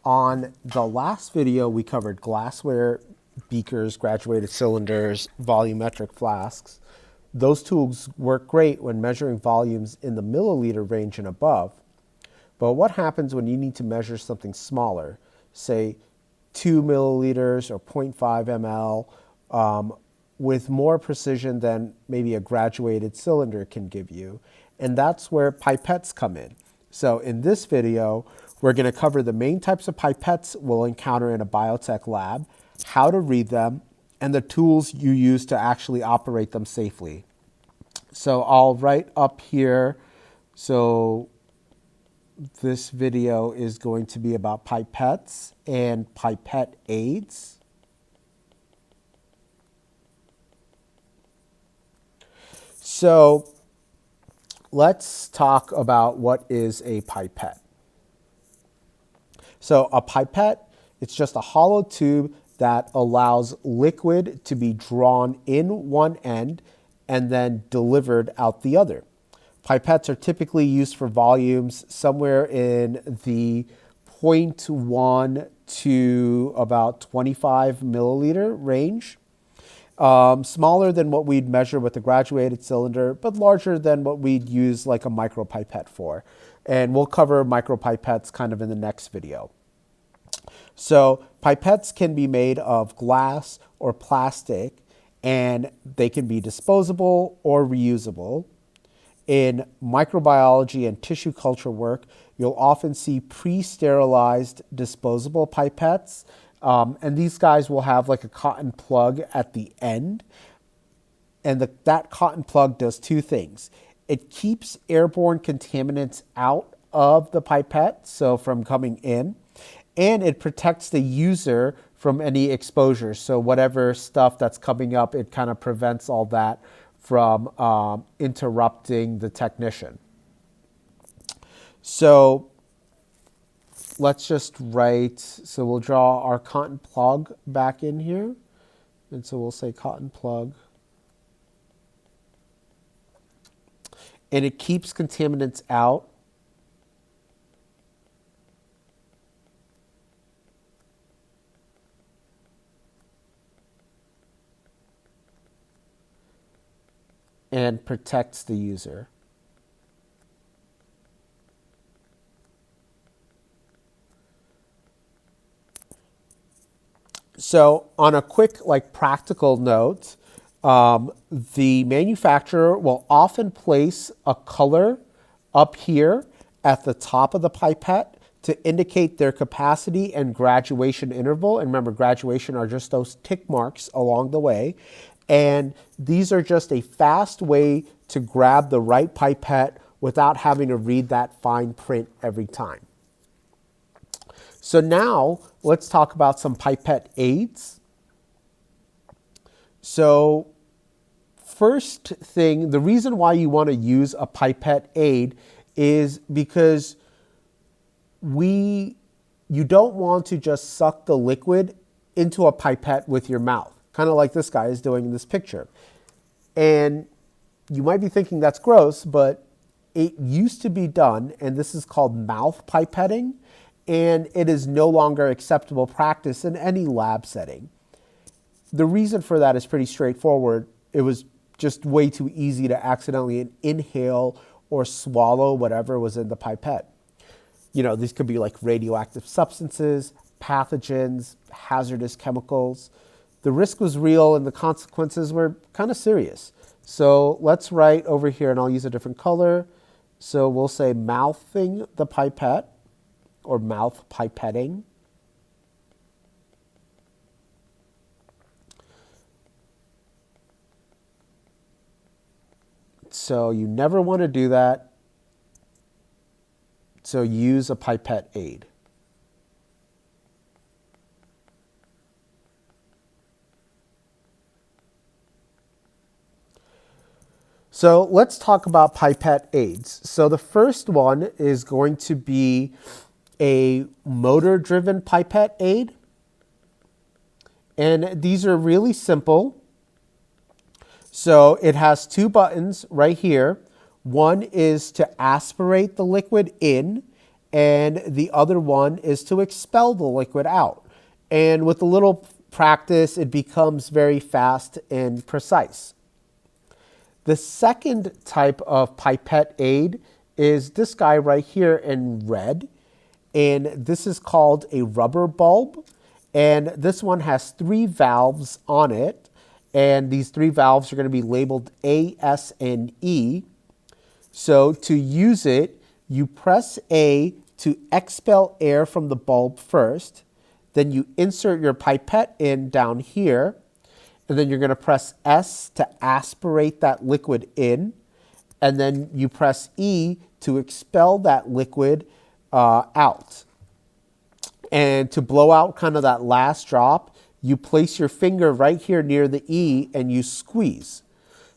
On the last video, we covered glassware, beakers, graduated cylinders, volumetric flasks. Those tools work great when measuring volumes in the milliliter range and above. But what happens when you need to measure something smaller, say 2 milliliters or 0.5 ml, with more precision than maybe a graduated cylinder can give you? And that's where pipettes come in. So in this video, we're going to cover the main types of pipettes we'll encounter in a biotech lab, how to read them, and the tools you use to actually operate them safely. So I'll write up here. So this video is going to be about pipettes and pipette aids. So let's talk about what is a pipette. So a pipette, it's just a hollow tube that allows liquid to be drawn in one end and then delivered out the other. Pipettes are typically used for volumes somewhere in the 0.1 to about 25 milliliter range. Smaller than what we'd measure with a graduated cylinder, but larger than what we'd use like a micropipette for. And we'll cover micropipettes kind of in the next video. So pipettes can be made of glass or plastic, and they can be disposable or reusable. In microbiology and tissue culture work, you'll often see pre-sterilized disposable pipettes. And these guys will have like a cotton plug at the end. And that cotton plug does two things. It keeps airborne contaminants out of the pipette, so from coming in, and it protects the user from any exposure. So whatever stuff that's coming up, it kind of prevents all that from interrupting the technician. So let's just write, so we'll draw our cotton plug back in here. And so we'll say cotton plug. And it keeps contaminants out. And protects the user. So on a quick practical note, the manufacturer will often place a color up here at the top of the pipette to indicate their capacity and graduation interval. And remember, graduation are just those tick marks along the way. And these are just a fast way to grab the right pipette without having to read that fine print every time. So now let's talk about some pipette aids. So first thing, the reason why you want to use a pipette aid is because you don't want to just suck the liquid into a pipette with your mouth, kind of like this guy is doing in this picture. And you might be thinking that's gross, but it used to be done, and this is called mouth pipetting, and it is no longer acceptable practice in any lab setting. The reason for that is pretty straightforward. It was just way too easy to accidentally inhale or swallow whatever was in the pipette. You know, these could be like radioactive substances, pathogens, hazardous chemicals. The risk was real and the consequences were kind of serious. So let's write over here, and I'll use a different color. So we'll say mouthing the pipette or mouth pipetting. So you never want to do that. So use a pipette aid. So let's talk about pipette aids. So the first one is going to be a motor-driven pipette aid. And these are really simple. So it has two buttons right here. One is to aspirate the liquid in, and the other one is to expel the liquid out. And with a little practice, it becomes very fast and precise. The second type of pipette aid is this guy right here in red, and this is called a rubber bulb, and this one has 3 valves on it, and these 3 valves are going to be labeled A, S, and E. So to use it, you press A to expel air from the bulb first, then you insert your pipette in down here, and then you're going to press S to aspirate that liquid in, and then you press E to expel that liquid out. And to blow out kind of that last drop, you place your finger right here near the E and you squeeze.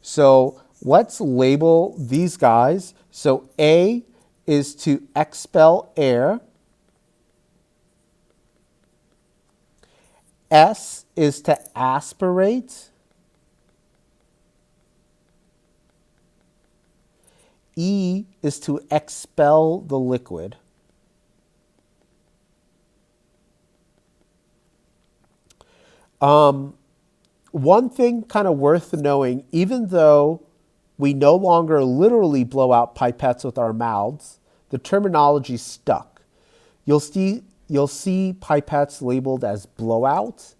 So let's label these guys. So A is to expel air. S is to aspirate. E is to expel the liquid. One thing kind of worth knowing, even though we no longer literally blow out pipettes with our mouths, the terminology stuck. You'll see pipettes labeled as blowouts,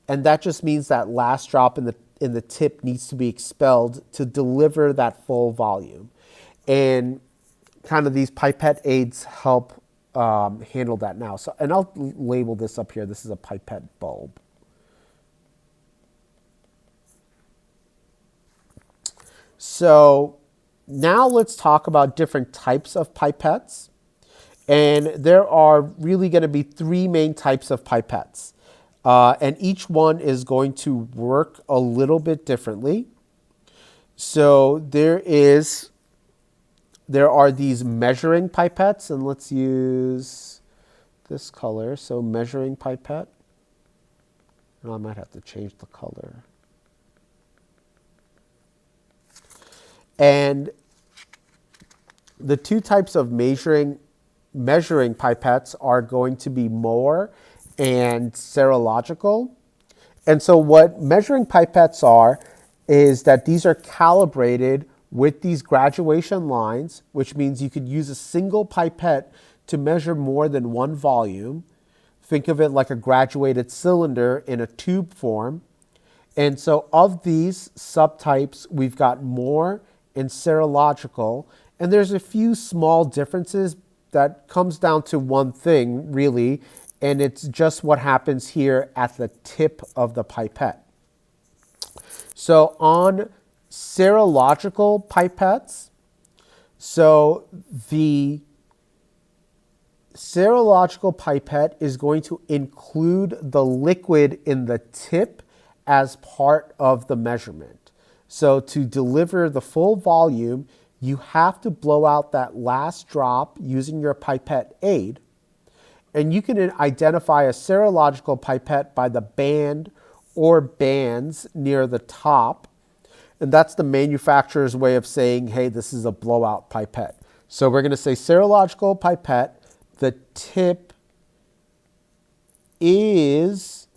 and that just means that last drop in the tip needs to be expelled to deliver that full volume. And kind of these pipette aids help handle that now. So, and I'll label this up here. This is a pipette bulb. So now let's talk about different types of pipettes. And there are really going to be 3 main types of pipettes. And each one is going to work a little bit differently. So there are these measuring pipettes, and let's use this color. So measuring pipette. And I might have to change the color. And the 2 types of measuring pipettes are going to be Mohr and serological. And so what measuring pipettes are is that these are calibrated with these graduation lines, which means you could use a single pipette to measure more than one volume. Think of it like a graduated cylinder in a tube form. And so of these subtypes, we've got Mohr and serological, and there's a few small differences that comes down to one thing, really, and it's just what happens here at the tip of the pipette. So on serological pipettes, so the serological pipette is going to include the liquid in the tip as part of the measurement. So to deliver the full volume, you have to blow out that last drop using your pipette aid. And you can identify a serological pipette by the band or bands near the top. And that's the manufacturer's way of saying, hey, this is a blowout pipette. So we're going to say serological pipette, the tip is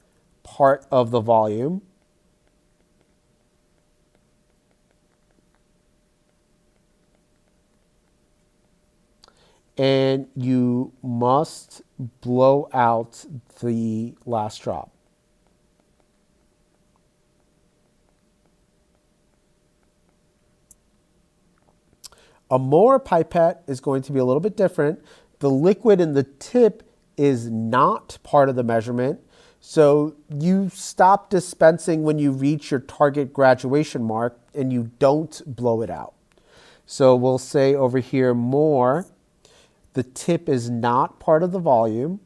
part of the volume. And you must blow out the last drop. A Mohr pipette is going to be a little bit different. The liquid in the tip is not part of the measurement. So you stop dispensing when you reach your target graduation mark and you don't blow it out. So we'll say over here, Mohr. The tip is not part of the volume.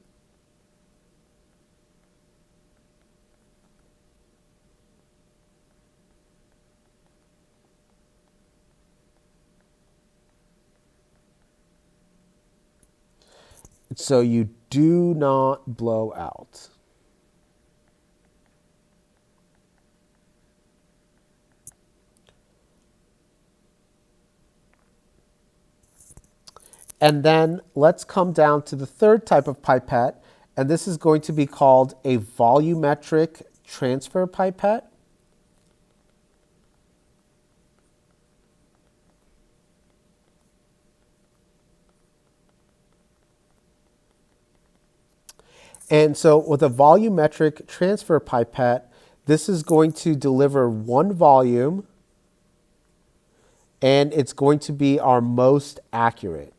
So you do not blow out. And then let's come down to the third type of pipette, and this is going to be called a volumetric transfer pipette. And so with a volumetric transfer pipette, this is going to deliver one volume, and it's going to be our most accurate.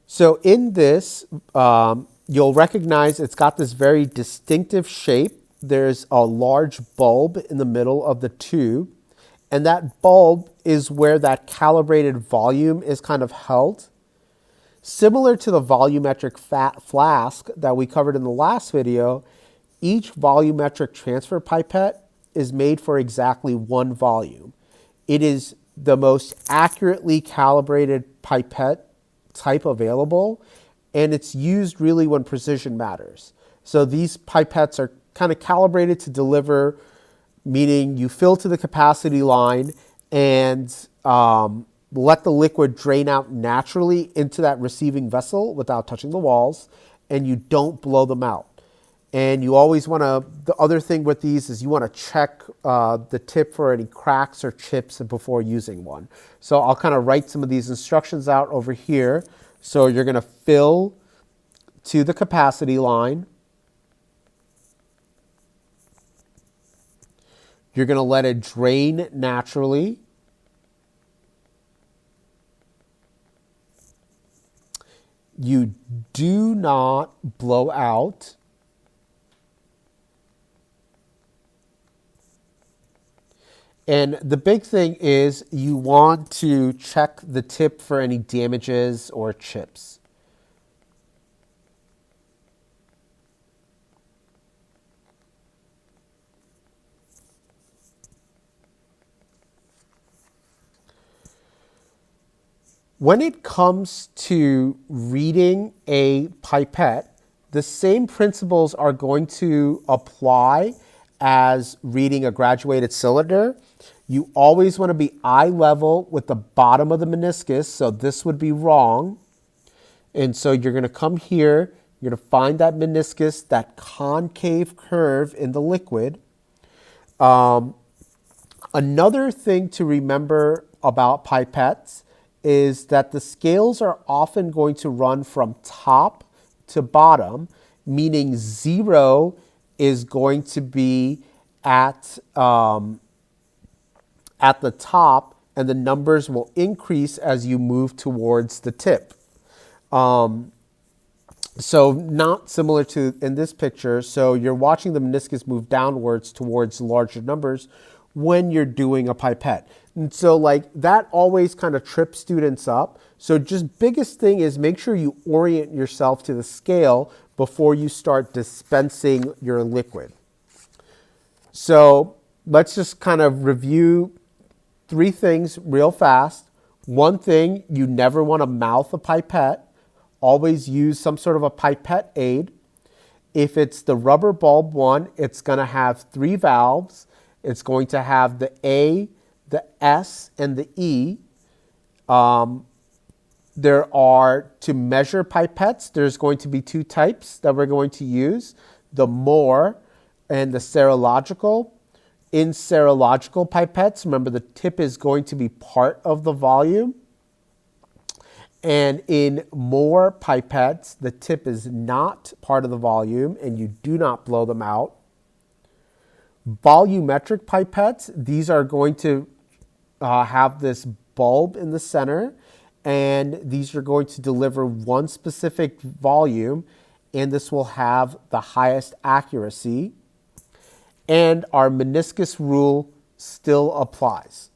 So in this, you'll recognize it's got this very distinctive shape. There's a large bulb in the middle of the tube, and that bulb is where that calibrated volume is kind of held. Similar to the volumetric flask that we covered in the last video, each volumetric transfer pipette is made for exactly one volume. It is the most accurately calibrated pipette type available, and it's used really when precision matters. So these pipettes are kind of calibrated to deliver, meaning you fill to the capacity line and let the liquid drain out naturally into that receiving vessel without touching the walls, and you don't blow them out. And you always want to, the other thing with these is you want to check the tip for any cracks or chips before using one. So I'll kind of write some of these instructions out over here. So you're going to fill to the capacity line. You're going to let it drain naturally. You do not blow out. And the big thing is you want to check the tip for any damages or chips. When it comes to reading a pipette, the same principles are going to apply as reading a graduated cylinder. You always want to be eye level with the bottom of the meniscus, so this would be wrong. And so you're going to come here, you're going to find that meniscus, that concave curve in the liquid. Another thing to remember about pipettes is that the scales are often going to run from top to bottom, meaning 0 is going to be at the top, and the numbers will increase as you move towards the tip. So not similar to in this picture. So you're watching the meniscus move downwards towards larger numbers when you're doing a pipette. And so like that always kind of trips students up. So just biggest thing is make sure you orient yourself to the scale before you start dispensing your liquid. So let's just kind of review 3 things real fast. One thing, you never want to mouth a pipette. Always use some sort of a pipette aid. If it's the rubber bulb one, it's going to have 3 valves. It's going to have the A, the S, and the E. There are, to measure pipettes, there's going to be 2 types that we're going to use, the Mohr and the serological. In serological pipettes, remember the tip is going to be part of the volume. And in Mohr pipettes, the tip is not part of the volume and you do not blow them out. Volumetric pipettes, these are going to have this bulb in the center, and these are going to deliver one specific volume, and this will have the highest accuracy. And our meniscus rule still applies.